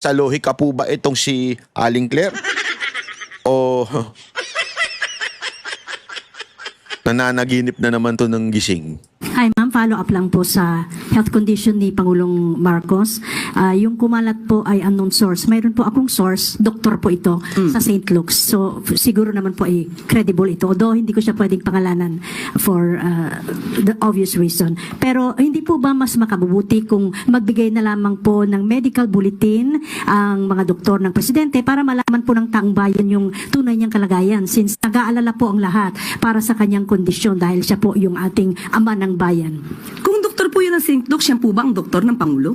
Sa lohika po ba itong si Aling Claire? O nananaginip na naman to ng gising? Hi ma'am, follow up lang po sa health condition ni Pangulong Marcos. Yung kumalat po ay unknown source. Mayroon po akong source, doktor po ito sa St. Luke's. So siguro naman po ay credible ito. Although hindi ko siya pwedeng pangalanan for the obvious reason. Pero hindi po ba mas makabubuti kung magbigay na lamang po ng medical bulletin ang mga doktor ng presidente para malaman po ng taong bayan yung tunay niyang kalagayan, since nag-aalala po ang lahat para sa kanyang kondisyon dahil siya po yung ating ama ng bayan. Kung doktor po yun ng St. Luke, siya po ba ang doktor ng Pangulo?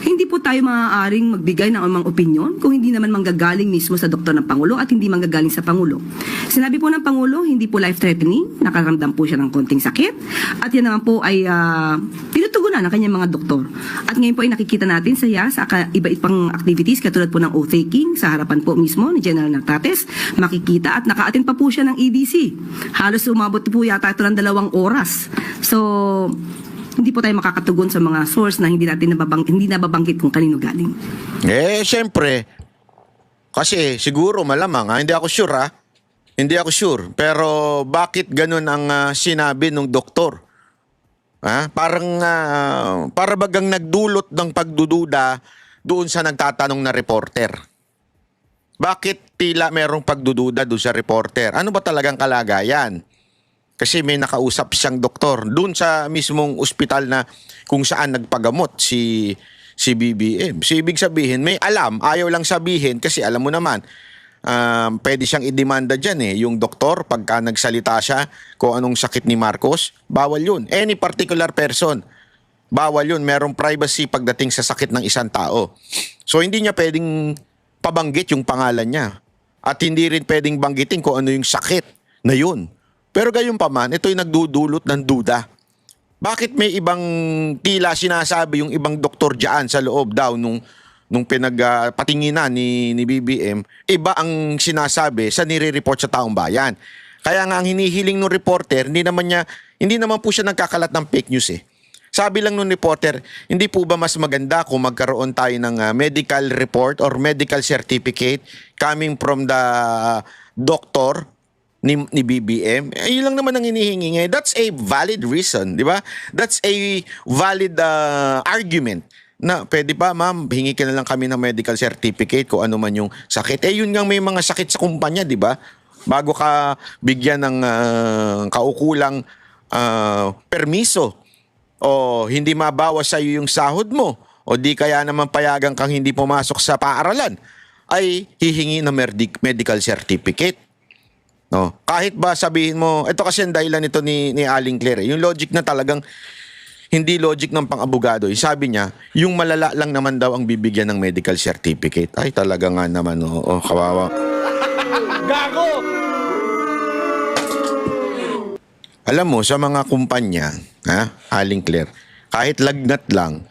Hindi po tayo maaaring magbigay ng amang opinyon kung hindi naman manggagaling mismo sa doktor ng Pangulo at hindi manggagaling sa Pangulo. Sinabi po ng Pangulo, hindi po life-threatening, nakaramdam po siya ng konting sakit, at yan naman po ay tinutugunan ng kanyang mga doktor. At ngayon po ay nakikita natin siya sa iba-ibang pang activities katulad po ng oath-taking sa harapan po mismo ni General Nartates, makikita at naka-attend pa po siya ng EDC. Halos umabot po yata ito ng 2 oras. So, hindi po tayo makakatugon sa mga source na hindi nababanggit kung kanino galing. Siyempre. Kasi siguro malamang, hindi ako sure Hindi ako sure. Pero bakit ganun ang sinabi ng doktor? Para bagang nagdulot ng pagdududa doon sa nagtatanong na reporter. Bakit tila merong pagdududa doon sa reporter? Ano ba talagang kalagayan? Kasi may nakausap siyang doktor doon sa mismong ospital na kung saan nagpagamot si BBM. So, ibig sabihin, may alam, ayaw lang sabihin kasi alam mo naman, pwede siyang idemanda dyan yung doktor pagka nagsalita siya kung anong sakit ni Marcos, bawal yun. Any particular person, bawal yun. Merong privacy pagdating sa sakit ng isang tao. So, hindi niya pwedeng pabanggit yung pangalan niya. At hindi rin pwedeng banggitin kung ano yung sakit na yun. Pero gayon pa man, ito'y nagdudulot ng duda. Bakit may ibang tila sinasabi yung ibang doktor dyan sa loob daw nung pinagpatinginan ni BBM, iba ang sinasabi sa nire-report sa taong bayan. Kaya nga ang hinihiling ng reporter, hindi naman po siya nagkakalat ng fake news . Sabi lang ng reporter, hindi po ba mas maganda kung magkaroon tayo ng medical report or medical certificate coming from the doctor ni BBM? Yun lang naman ang hinihingi ngayon. That's a valid reason, di ba? That's a valid argument na pwede ba, ma'am, hingi ka na lang kami ng medical certificate kung ano man yung sakit. Yun nga, may mga sakit sa kumpanya, di ba? Bago ka bigyan ng kaukulang permiso o hindi mabawas sa iyo yung sahod mo o di kaya naman payagan kang hindi pumasok sa paaralan, ay hihingi ng medical certificate. No, kahit ba sabihin mo, ito kasi ang dahilan nito ni Aling Claire. Yung logic na talagang hindi logic ng pang-abogado. Sabi niya, yung malala lang naman daw ang bibigyan ng medical certificate. Ay, talaga nga naman, kawawa. Gago! Alam mo, sa mga kumpanya, Aling Claire, kahit lagnat lang,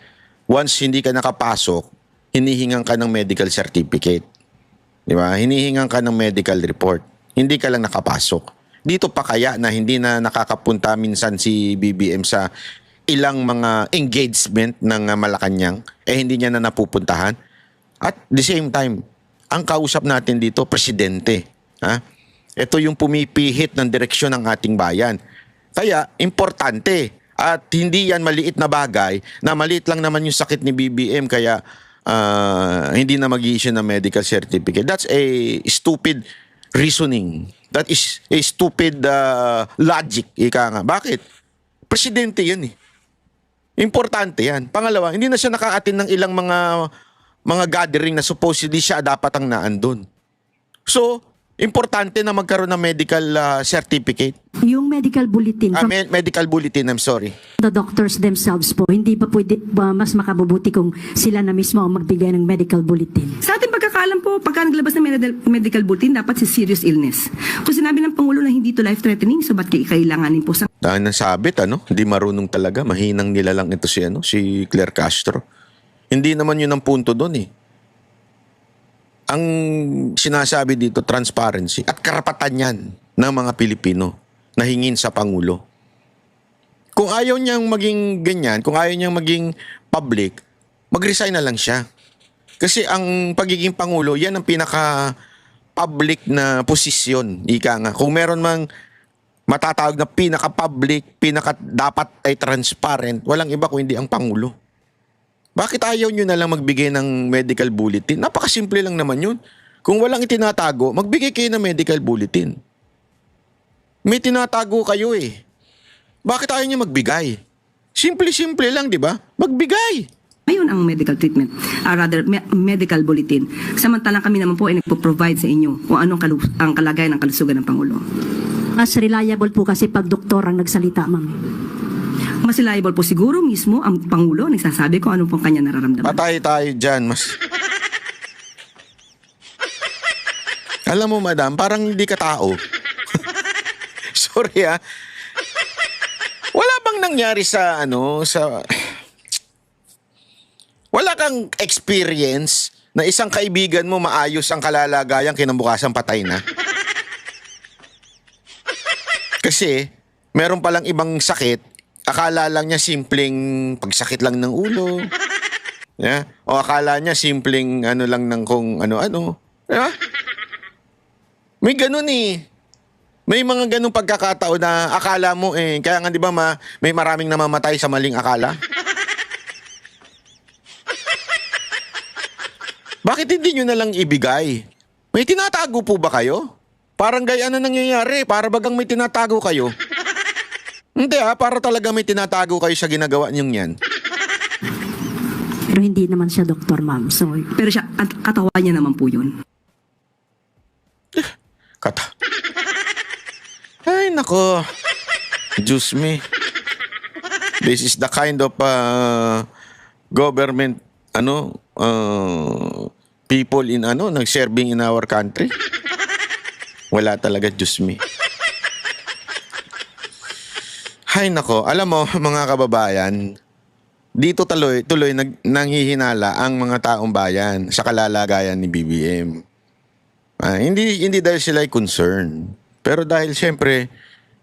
once hindi ka nakapasok, hinihingan ka ng medical certificate. Di ba? Hinihingan ka ng medical report. Hindi ka lang nakapasok. Dito pa kaya na hindi na nakakapunta minsan si BBM sa ilang mga engagement ng Malacanang, hindi niya na napupuntahan. At the same time, ang kausap natin dito, presidente. Ito yung pumipihit ng direksyon ng ating bayan. Kaya, importante. At hindi yan maliit na bagay, na maliit lang naman yung sakit ni BBM, kaya hindi na mag-i-issue ng medical certificate. That's a stupid reasoning. That is a stupid logic. Ika nga. Bakit? Presidente yan . Importante yan. Pangalawa, hindi na siya nakaka-attend ng ilang mga gathering na supposedly siya dapat ang naandun. So, importante na magkaroon ng medical certificate. Yung medical bulletin from Medical bulletin, I'm sorry. the doctors themselves po, hindi ba pwede ba mas makabubuti kung sila na mismo ang magbigay ng medical bulletin? Sa ating pagkakaalam po, pagka naglabas ng medical bulletin, dapat si serious illness. Kung sinabi ng Pangulo na hindi to life-threatening, so ba't kailanganin po sa... Dahil nasabit, hindi marunong talaga. Mahinang nila lang ito si Claire Castro. Hindi naman yun ang punto doon . Ang sinasabi dito, transparency at karapatan yan ng mga Pilipino na hingin sa Pangulo. Kung ayaw niyang maging ganyan, kung ayaw niyang maging public, mag-resign na lang siya. Kasi ang pagiging Pangulo, yan ang pinaka-public na posisyon. Ika nga. Kung meron mang matatawag na pinaka-public, dapat ay transparent, walang iba kung hindi ang Pangulo. Bakit ayaw nyo na lang magbigay ng medical bulletin? Napakasimple lang naman yun. Kung walang itinatago, magbigay kayo ng medical bulletin. May tinatago kayo eh. Bakit ayaw nyo magbigay? Simple-simple lang, di ba? Magbigay. Ngayon ang medical treatment, medical bulletin. Samantalang kami naman po ay nagpo-provide sa inyo kung anong ang kalagayan ng kalusugan ng Pangulo. Mas reliable po kasi pag doktor ang nagsalita, ma'am. Mas reliable po siguro mismo ang Pangulo nagsasabi kung ano pong kanya nararamdaman. Patay tayo dyan. Alam mo, madam, parang hindi ka tao. Sorry ah. Wala bang nangyari sa wala kang experience na isang kaibigan mo maayos ang kalalagayan kinabukasan patay na? Kasi meron palang ibang sakit, akala lang niya simpleng pagsakit lang ng ulo. Yeah? O akala niya simpleng lang ng kung ano-ano. Yeah? May ganun eh. May mga ganung pagkakataon na akala mo eh. Kaya nga di ba may maraming namamatay sa maling akala? Bakit hindi nyo na lang ibigay? May tinatago po ba kayo? Parang gaya na nangyayari. Para bagang may tinatago kayo. Hindi para talaga may tinatago kayo sa ginagawa niyong yan. Pero hindi naman siya doktor, ma'am. So, Pero siya, katawan niya naman po yun. Ay, nako. Diyos me. This is the kind of government, people in nag-serving in our country. Wala talaga, Diyos me. Ay, nako. Alam mo, mga kababayan, dito tuloy nanghihinala ang mga taong bayan sa kalalagayan ni BBM. Hindi dahil sila ay concerned. Pero dahil siyempre,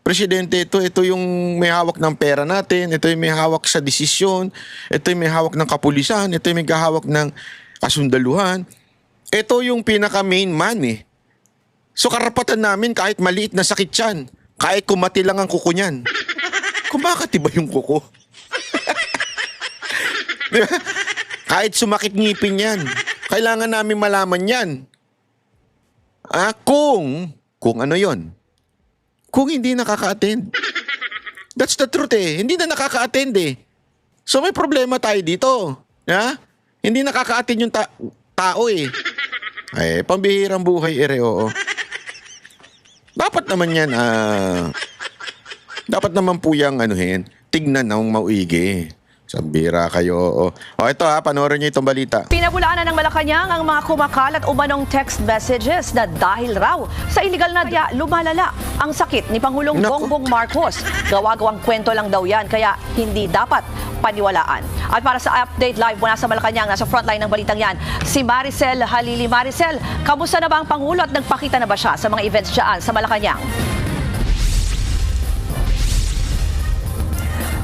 presidente, ito yung may hawak ng pera natin, ito yung may hawak sa desisyon, ito yung may hawak ng kapulisan, ito yung may hawak ng kasundaluhan. Ito yung pinaka-main man eh. So karapatan namin kahit maliit na sakit yan, kahit kumati lang ang kuko niyan. Kumakati ba yung kuko? Diba? Kahit sumakit ngipin yan, kailangan namin malaman yan. Kung ano yon? Kung hindi nakaka-attend. That's the truth eh. Hindi na nakaka-attend eh. So may problema tayo dito. Ha? Hindi nakaka-attend yung tao eh. Ay, pambihirang buhay oo. Dapat naman yan, dapat naman po yung tignan ng mauigi. Sambira kayo. Ito panoorin niyo itong balita. Pinabulaanan ng Malacanang ang mga kumakalat umanong text messages na dahil raw sa illegal na lumalala ang sakit ni Pangulong Bongbong Marcos. Gawa-gawang kwento lang daw yan, kaya hindi dapat paniwalaan. At para sa update live mula sa Malacanang, nasa frontline ng balitang yan, si Maricel Halili. Maricel, kamusta na ba ang Pangulo at nagpakita na ba siya sa mga events dyan sa Malacanang?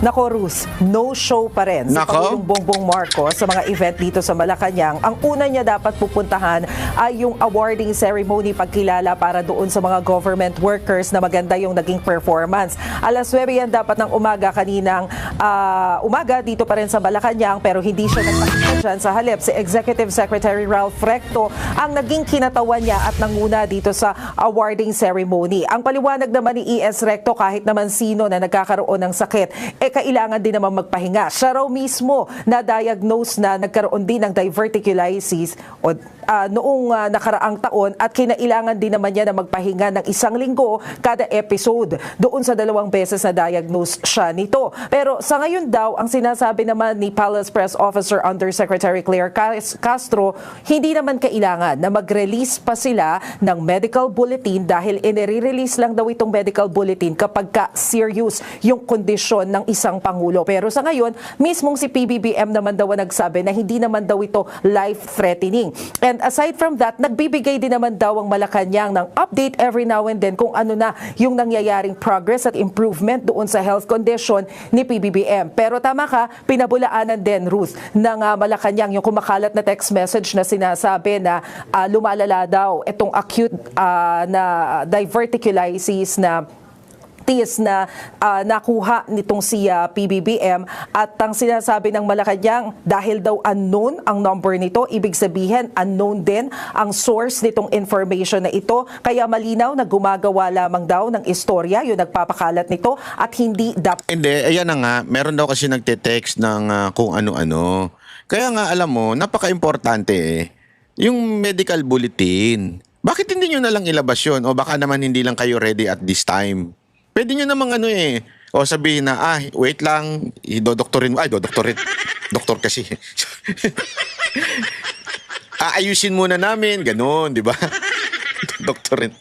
Nako, Ruth, no show pa rin si Pangulong Bongbong Marcos sa mga event dito sa Malacanang. Ang una niya dapat pupuntahan ay yung awarding ceremony, pagkilala para doon sa mga government workers na maganda yung naging performance. Alas 9 yan dapat ng umaga kaninang umaga dito pa rin sa Malacanang, pero hindi siya nagpakita dyan. Sa halip, si Executive Secretary Ralph Recto ang naging kinatawan niya at nanguna dito sa awarding ceremony. Ang paliwanag naman ni E.S. Recto, kahit naman sino na nagkakaroon ng sakit, kailangan din naman magpahinga. Siya raw mismo na-diagnose na nagkaroon din ng diverticulitis noong nakaraang taon at kinailangan din naman niya na magpahinga ng 1 linggo kada episode. Doon sa 2 beses na diagnose siya nito. Pero sa ngayon daw, ang sinasabi naman ni Palace Press Officer Undersecretary Claire Castro, hindi naman kailangan na mag-release pa sila ng medical bulletin dahil inire-release lang daw itong medical bulletin kapag serious yung kondisyon ng isang pangulo. Pero sa ngayon, mismong si PBBM naman daw ang nagsabi na hindi naman daw ito life-threatening. And aside from that, nagbibigay din naman daw ang Malacanang ng update every now and then kung ano na yung nangyayaring progress at improvement doon sa health condition ni PBBM. Pero tama ka, pinabulaanan din, Ruth, ng Malacanang yung kumakalat na text message na sinasabi na lumalala daw itong acute na diverticulitis na nakuha nitong si PBBM, at ang sinasabi ng Malacanang dahil daw unknown ang number nito, ibig sabihin unknown din ang source nitong information na ito, kaya malinaw na gumagawa lamang daw ng istorya yung nagpapakalat nito at hindi dapat. Hindi, ayan na nga, meron daw kasi nagte-text ng kung ano-ano. Kaya nga alam mo, napaka-importante yung medical bulletin. Bakit hindi nyo na lang ilabas yun? O baka naman hindi lang kayo ready at this time. Pwede nyo namang o sabihin na, wait lang, idodoktorin mo. Doktor kasi. Aayusin muna namin, ganun, di ba? Doktorin.